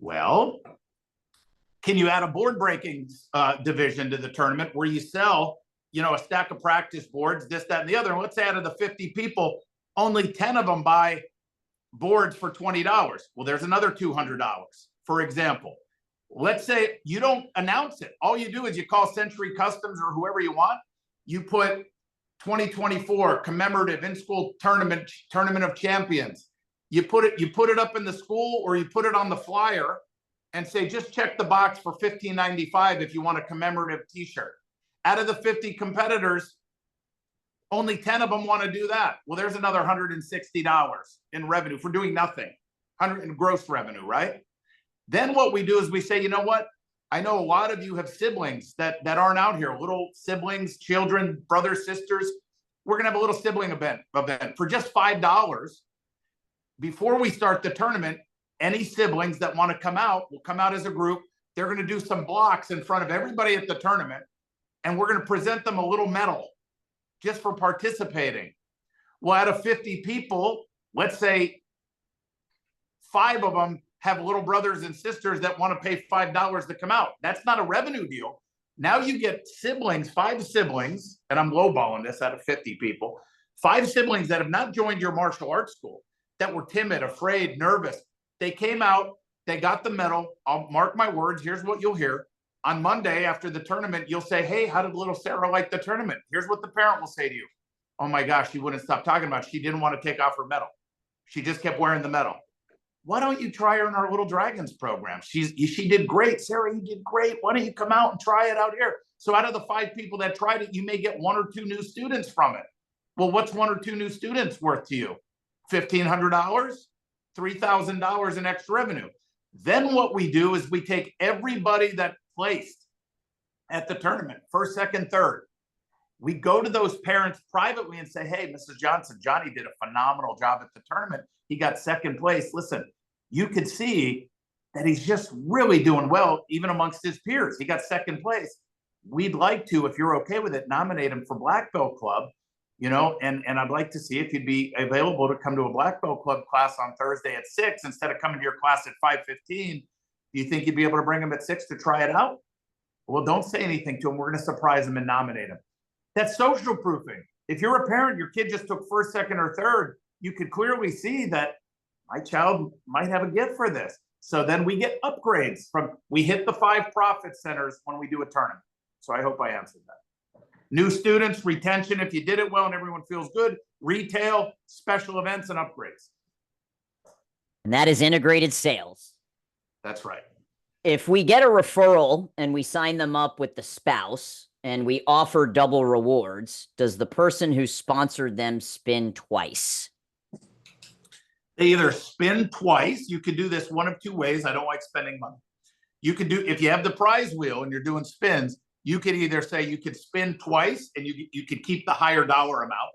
Well, can you add a board breaking division to the tournament where you sell, a stack of practice boards, this, that, and the other? And let's say out of the 50 people, only 10 of them buy boards for $20. Well, there's another $200. For example, let's say you don't announce it. All you do is you call Century Customs or whoever you want. You put 2024 commemorative in-school tournament of champions. You put it up in the school, or you put it on the flyer and say, just check the box for $15.95 if you want a commemorative t-shirt. Out of the 50 competitors, only 10 of them want to do that. Well, there's another $160 in revenue for doing nothing, 100 in gross revenue, right? Then what we do is we say, you know what? I know a lot of you have siblings that aren't out here, little siblings, children, brothers, sisters. We're going to have a little sibling event for just $5. Before we start the tournament, any siblings that want to come out will come out as a group. They're going to do some blocks in front of everybody at the tournament, and we're going to present them a little medal just for participating. Well, out of 50 people, let's say 5 of them have little brothers and sisters that want to pay $5 to come out. That's not a revenue deal. Now you get siblings, 5 siblings, and I'm lowballing this out of 50 people, 5 siblings that have not joined your martial arts school, that were timid, afraid, nervous. They came out, they got the medal. I'll mark my words. Here's what you'll hear. On Monday after the tournament, you'll say, hey, how did little Sarah like the tournament? Here's what the parent will say to you. Oh my gosh, she wouldn't stop talking about it. She didn't want to take off her medal. She just kept wearing the medal. Why don't you try her in our Little Dragons program? She did great. Sarah, you did great. Why don't you come out and try it out here? So out of the 5 people that tried it, you may get 1 or 2 new students from it. Well, what's 1 or 2 new students worth to you? $1,500? $3,000 in extra revenue. Then what we do is we take everybody that placed at the tournament, first, second, third. We go to those parents privately and say, hey, Mrs. Johnson, Johnny did a phenomenal job at the tournament. He got second place. Listen, you could see that he's just really doing well, even amongst his peers. He got second place. We'd like to, if you're okay with it, nominate him for Black Belt Club, you know, and I'd like to see if you'd be available to come to a Black Belt Club class on Thursday at 6 instead of coming to your class at 5:15. Do you think you'd be able to bring him at 6 to try it out? Well, don't say anything to him. We're going to surprise him and nominate him. That's social proofing. If you're a parent, your kid just took first, second, or third, you could clearly see that my child might have a gift for this. So then we get upgrades we hit the 5 profit centers when we do a tournament. So I hope I answered that. New students, retention, if you did it well and everyone feels good, retail, special events, and upgrades. And that is integrated sales. That's right. If we get a referral and we sign them up with the spouse and we offer double rewards, does the person who sponsored them spin twice? They either spin twice. You could do this one of two ways. I don't like spending money. You could do, if you have the prize wheel and you're doing spins, you could either say you could spin twice and you could keep the higher dollar amount,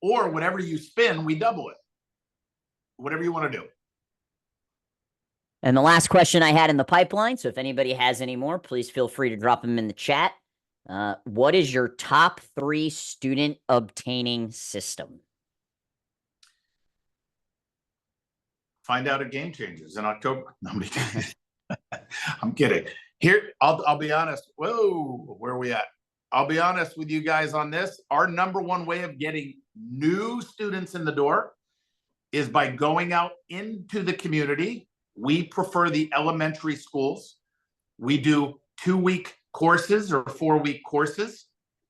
or whatever you spin, we double it. Whatever you want to do. And the last question I had in the pipeline, so if anybody has any more, please feel free to drop them in the chat. What is your top 3 student obtaining system? Find out at Game Changers in October. No, I'm kidding. Here, I'll be honest. Whoa, where are we at? I'll be honest with you guys on this. Our number one way of getting new students in the door is by going out into the community. We prefer the elementary schools. We do 2-week courses or 4-week courses.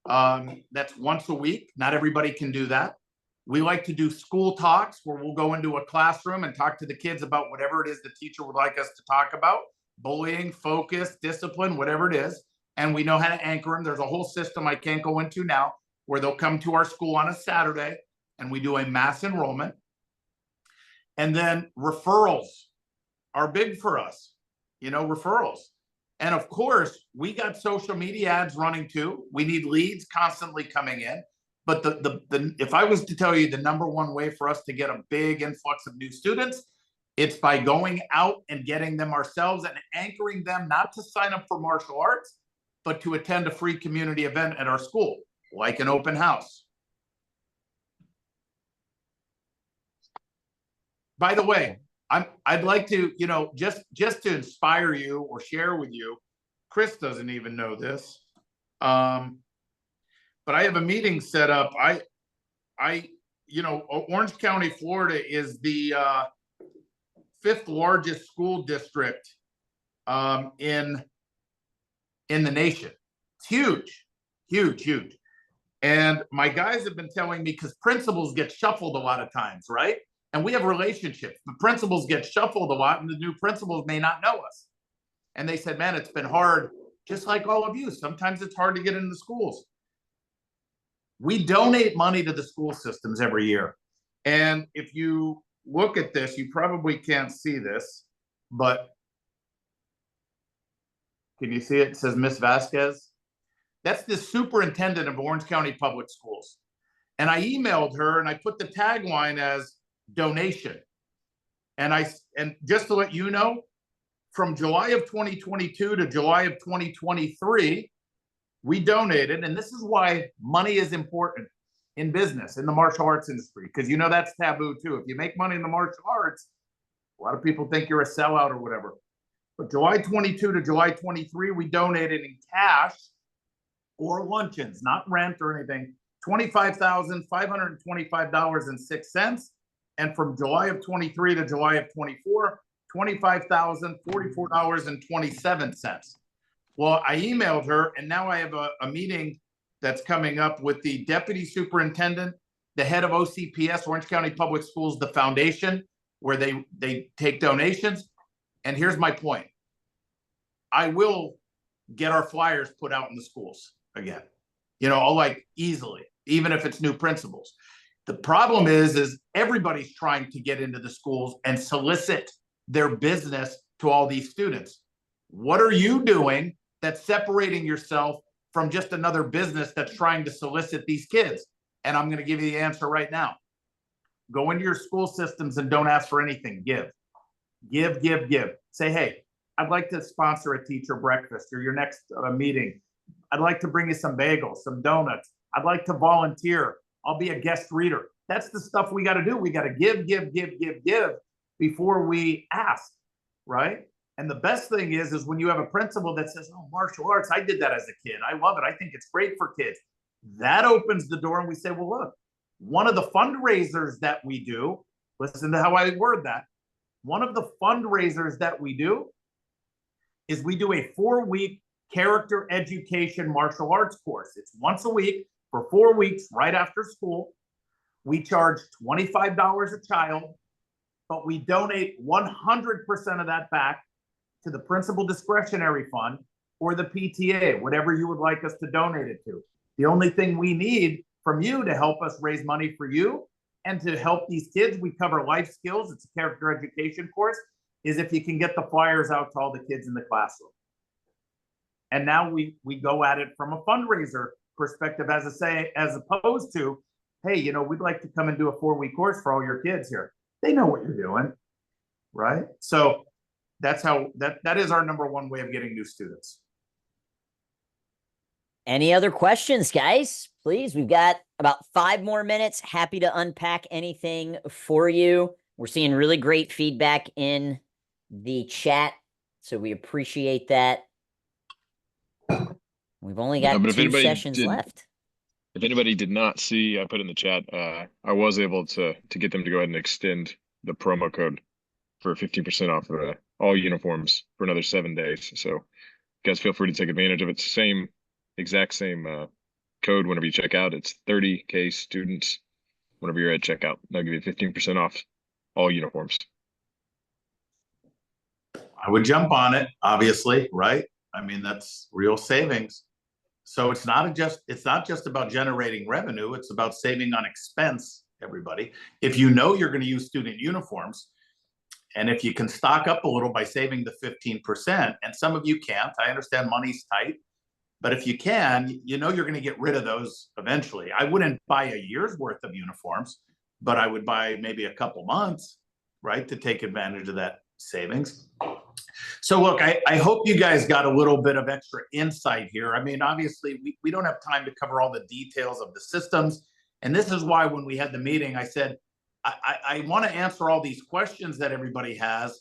That's once a week. Not everybody can do that. We like to do school talks where we'll go into a classroom and talk to the kids about whatever it is the teacher would like us to talk about. Bullying, focus, discipline, whatever it is. And we know how to anchor them. There's a whole system I can't go into now where they'll come to our school on a Saturday and we do a mass enrollment. And then referrals are big for us, you know, referrals. And of course, we got social media ads running too. We need leads constantly coming in. But if I was to tell you the number one way for us to get a big influx of new students, it's by going out and getting them ourselves and anchoring them not to sign up for martial arts, but to attend a free community event at our school, like an open house. By the way, I'd like to, you know, just to inspire you or share with you, Chris doesn't even know this. But I have a meeting set up. You know, Orange County, Florida is the 5th largest school district in the nation. It's huge, huge, huge. And my guys have been telling me, because principals get shuffled a lot of times, right? And we have relationships. The principals get shuffled a lot and the new principals may not know us. And they said, man, it's been hard, just like all of you. Sometimes it's hard to get into schools. We donate money to the school systems every year. And if you look at this, you probably can't see this, but can you see it? It says Miss Vasquez. That's the superintendent of Orange County Public Schools. And I emailed her and I put the tagline as donation. And just to let you know, from July of 2022 to July of 2023, we donated, and this is why money is important in business, in the martial arts industry, because you know that's taboo too. If you make money in the martial arts, a lot of people think you're a sellout or whatever. But July 22 to July 23, we donated in cash or luncheons, not rent or anything, $25,525.06. And from July of 23 to July of 24, $25,044.27. Well, I emailed her, and now I have a meeting that's coming up with the deputy superintendent, the head of OCPS, Orange County Public Schools, the foundation, where they take donations. And here's my point. I will get our flyers put out in the schools again, you know, like easily, even if it's new principals. The problem is everybody's trying to get into the schools and solicit their business to all these students. What are you doing that's separating yourself from just another business that's trying to solicit these kids? And I'm going to give you the answer right now. Go into your school systems and don't ask for anything. Give. Say, hey, I'd like to sponsor a teacher breakfast or your next meeting. I'd like to bring you some bagels, some donuts. I'd like to volunteer. I'll be a guest reader. That's the stuff we got to do. We got to give before we ask, right? And the best thing is when you have a principal that says, oh, martial arts, I did that as a kid. I love it. I think it's great for kids. That opens the door and we say, well, look, one of the fundraisers that we do, listen to how I word that. One of the fundraisers that we do is we do a 4-week character education martial arts course. It's once a week for 4 weeks right after school. We charge $25 a child, but we donate 100% of that back to the principal discretionary fund or the PTA, whatever you would like us to donate it to. The only thing we need from you to help us raise money for you and to help these kids, we cover life skills. It's a character education course, is if you can get the flyers out to all the kids in the classroom. And now we go at it from a fundraiser perspective as opposed to, hey, you know, we'd like to come and do a 4-week course for all your kids here. They know what you're doing, right? So that's how that is our number one way of getting new students. Any other questions, guys? Please, we've got about 5 more minutes. Happy to unpack anything for you. We're seeing really great feedback in the chat, so we appreciate that. We've only got 2 sessions left. If anybody did not see, I put in the chat, I was able to get them to go ahead and extend the promo code for 15% off of all uniforms for another 7 days. So guys, feel free to take advantage of it. Exact same code whenever you check out. It's 30K students whenever you're at checkout. They'll give you 15% off all uniforms. I would jump on it, obviously, right? I mean, that's real savings. So it's not just about generating revenue, it's about saving on expense, everybody. If you know you're going to use student uniforms, and if you can stock up a little by saving the 15%, and some of you can't, I understand money's tight, but if you can, you know you're going to get rid of those eventually. I wouldn't buy a year's worth of uniforms, but I would buy maybe a couple months, right, to take advantage of that savings. So look, I hope you guys got a little bit of extra insight here. I mean, obviously, we don't have time to cover all the details of the systems. And this is why when we had the meeting, I said, I want to answer all these questions that everybody has,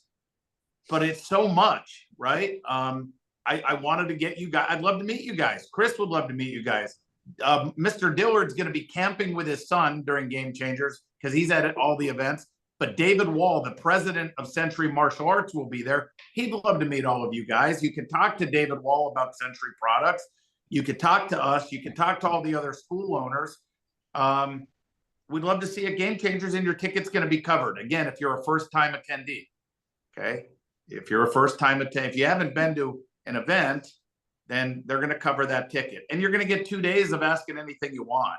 but it's so much, right? I wanted to get you guys. I'd love to meet you guys. Chris would love to meet you guys. Mr. Dillard's going to be camping with his son during Game Changers because he's at all the events. But David Wall, the president of Century Martial Arts, will be there. He'd love to meet all of you guys. You can talk to David Wall about Century products. You could talk to us. You can talk to all the other school owners. We'd love to see you at Game Changers, and your ticket's going to be covered. Again, if you're a first-time attendee, okay? If you're a first-time attendee, if you haven't been to an event, then they're going to cover that ticket. And you're going to get 2 days of asking anything you want.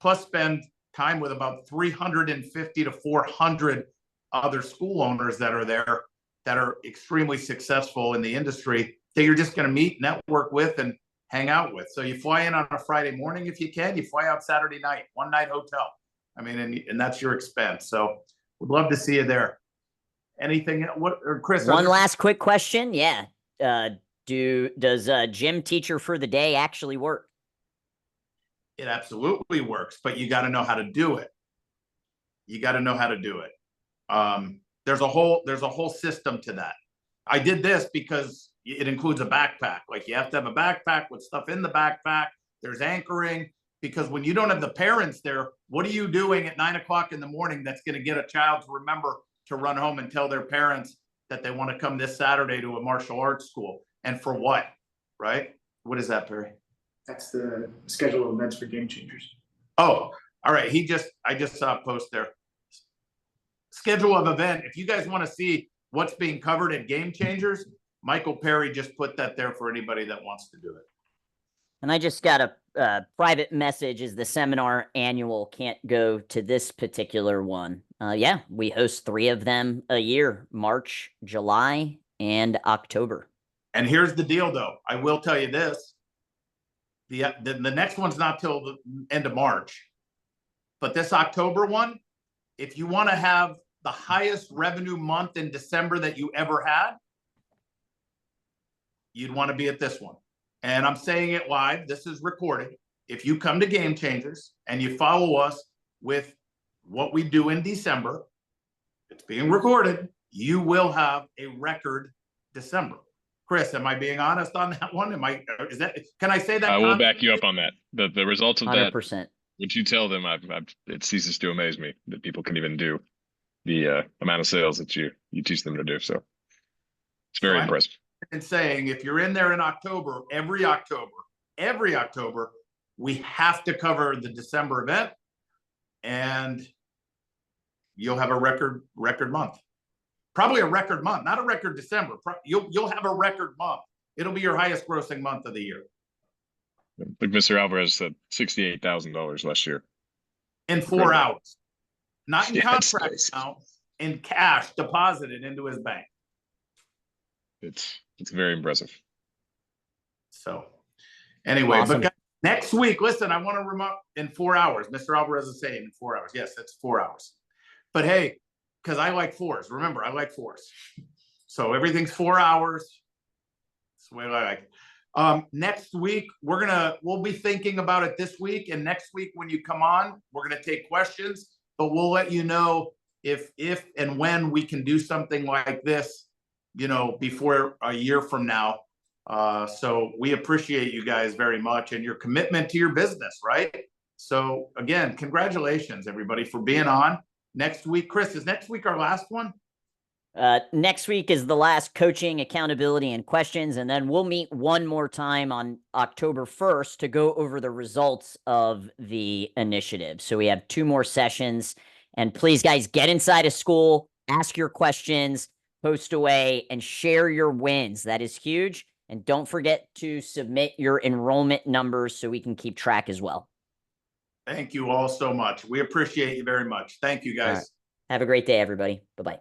Plus spend time with about 350 to 400 other school owners that are there that are extremely successful in the industry that you're just going to meet, network with, and hang out with. So you fly in on a Friday morning if you can. You fly out Saturday night, 1-night hotel. I mean, and that's your expense. So we'd love to see you there. Anything? What? Or Chris? One last quick question. Yeah. Does gym teacher for the day actually work? It absolutely works, but you got to know how to do it. You got to know how to do it. There's a whole system to that. I did this because it includes a backpack. Like you have to have a backpack with stuff in the backpack. There's anchoring, because when you don't have the parents there, what are you doing at 9 o'clock in the morning that's going to get a child to remember to run home and tell their parents that they want to come this Saturday to a martial arts school? And for what, right? What is that, Perry? That's the schedule of events for Game Changers. Oh, all right. I just saw a post there. Schedule of event. If you guys want to see what's being covered at Game Changers, Michael Perry just put that there for anybody that wants to do it. And I just got a private message is the seminar annual can't go to this particular one. Yeah, we host 3 of them a year, March, July, and October. And here's the deal, though. I will tell you this. The next one's not till the end of March. But this October one, if you want to have the highest revenue month in December that you ever had, you'd want to be at this one. And I'm saying it live. This is recorded. If you come to Game Changers and you follow us with what we do in December, it's being recorded, you will have a record December. Chris, am I being honest on that one? Can I say that? I will back you up on that. The results of 100%. that, what you tell them, it ceases to amaze me that people can even do the amount of sales that you teach them to do. So it's very impressive. And saying, if you're in there in October, every October, we have to cover the December event, and you'll have a record month. Probably a record month, not a record December. You'll have a record month. It'll be your highest grossing month of the year. Like Mr. Alvarez said, $68,000 last year. In 4 hours. Not in contract amount, in cash deposited into his bank. It's very impressive. So anyway, Awesome. but guys, next week, listen, I want to remote in 4 hours. Mr. Alvarez is saying in 4 hours. Yes, that's 4 hours. But hey, because I like 4s. Remember, I like 4s. So everything's 4 hours. That's the way I like it. Next week, we'll be thinking about it this week. And next week, when you come on, we're going to take questions, but we'll let you know if and when we can do something like this, before a year from now. So we appreciate you guys very much and your commitment to your business, right? So again, congratulations everybody for being on. Next week, Chris, is next week our last one? Next week is the last coaching, accountability, and questions, and then we'll meet one more time on October 1st to go over the results of the initiative. So we have 2 more sessions, and please, guys, get inside of school, ask your questions, post away, and share your wins. That is huge. And don't forget to submit your enrollment numbers so we can keep track as well. Thank you all so much. We appreciate you very much. Thank you, guys. Have a great day, everybody. Bye-bye.